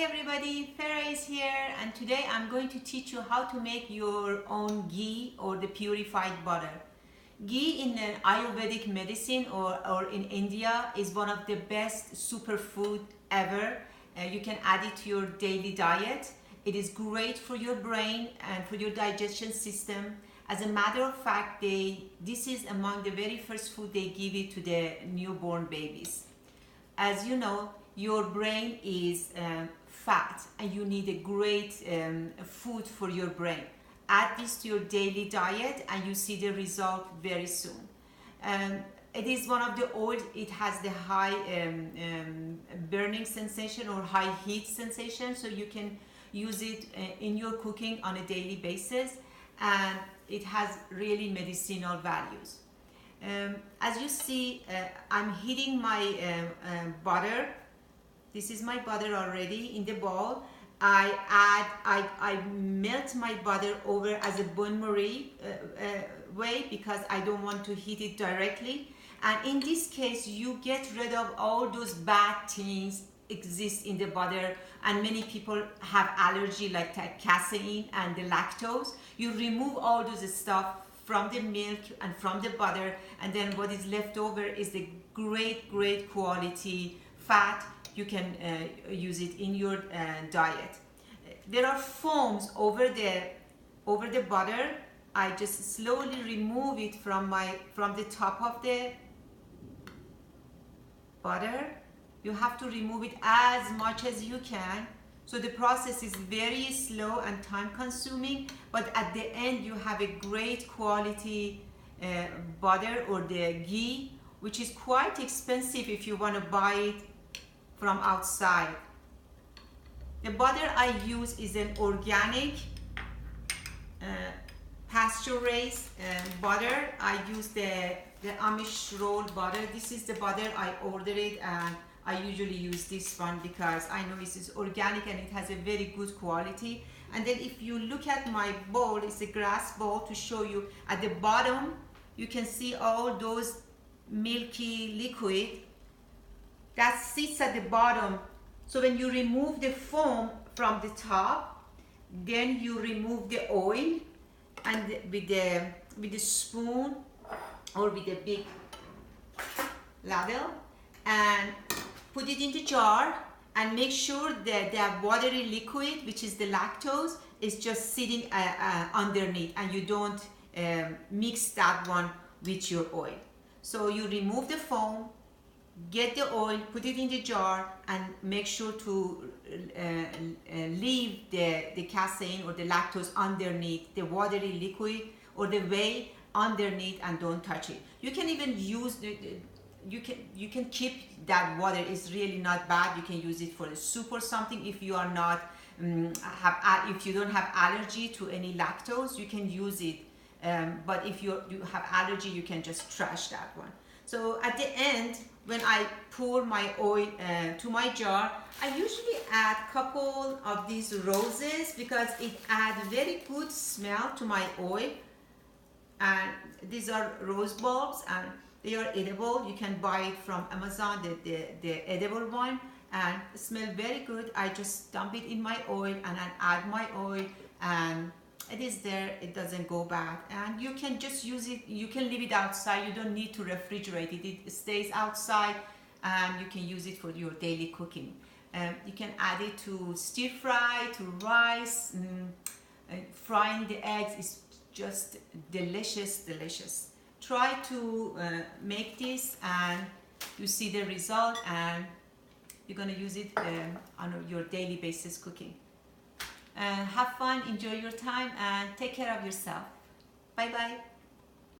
Hey everybody, Farah is here, and today I'm going to teach you how to make your own ghee or the purified butter. Ghee in an Ayurvedic medicine or in India is one of the best superfood ever. You can add it to your daily diet. It is great for your brain and for your digestion system. As a matter of fact, this is among the very first food they give it to the newborn babies. As you know, your brain is fat and you need a great food for your brain. Add this to your daily diet and you see the result very soon. It is one of the oil, it has the high burning sensation or high heat sensation, so you can use it in your cooking on a daily basis, and it has really medicinal values. As you see, I'm heating my butter. This is my butter already in the bowl. I melt my butter over as a bain-marie way because I don't want to heat it directly. And in this case, you get rid of all those bad things exist in the butter, and many people have allergy like casein and the lactose. You remove all those stuff from the milk and from the butter, and then what is left over is the great quality fat. You can use it in your diet. There are foams over the butter. I just slowly remove it from the top of the butter. You have to remove it as much as you can. So the process is very slow and time consuming, but at the end you have a great quality butter or the ghee, which is quite expensive if you want to buy it from outside. The butter I use is an organic pasture-raised butter. I use the Amish roll butter. This is the butter I ordered it, and I usually use this one because I know this is organic and it has a very good quality. And then if you look at my bowl, it's a glass bowl, to show you at the bottom you can see all those milky liquid that sits at the bottom. So when you remove the foam from the top, then you remove the oil, and with the spoon or with a big ladle, and put it in the jar and make sure that the watery liquid, which is the lactose, is just sitting underneath, and you don't mix that one with your oil. So you remove the foam, get the oil, put it in the jar, and make sure to leave the casein or the lactose underneath, the watery liquid or the whey underneath, and don't touch it. You can even use you can keep that water. It's really not bad. You can use it for a soup or something. If you are not if you don't have allergy to any lactose, you can use it. But if you have allergy, you can just trash that one. So at the end, when I pour my oil to my jar, I usually add a couple of these roses because it adds very good smell to my oil. And these are rose bulbs, and they are edible. You can buy it from Amazon, the edible one, and smell very good. I just dump it in my oil and I add my oil, and it is there. It doesn't go bad, and you can just use it. You can leave it outside. You don't need to refrigerate it. It stays outside, and you can use it for your daily cooking. You can add it to stir fry, to rice. Frying the eggs is just delicious. Try to make this and you see the result, and you're going to use it on your daily basis cooking. Have fun, enjoy your time, and take care of yourself. Bye bye.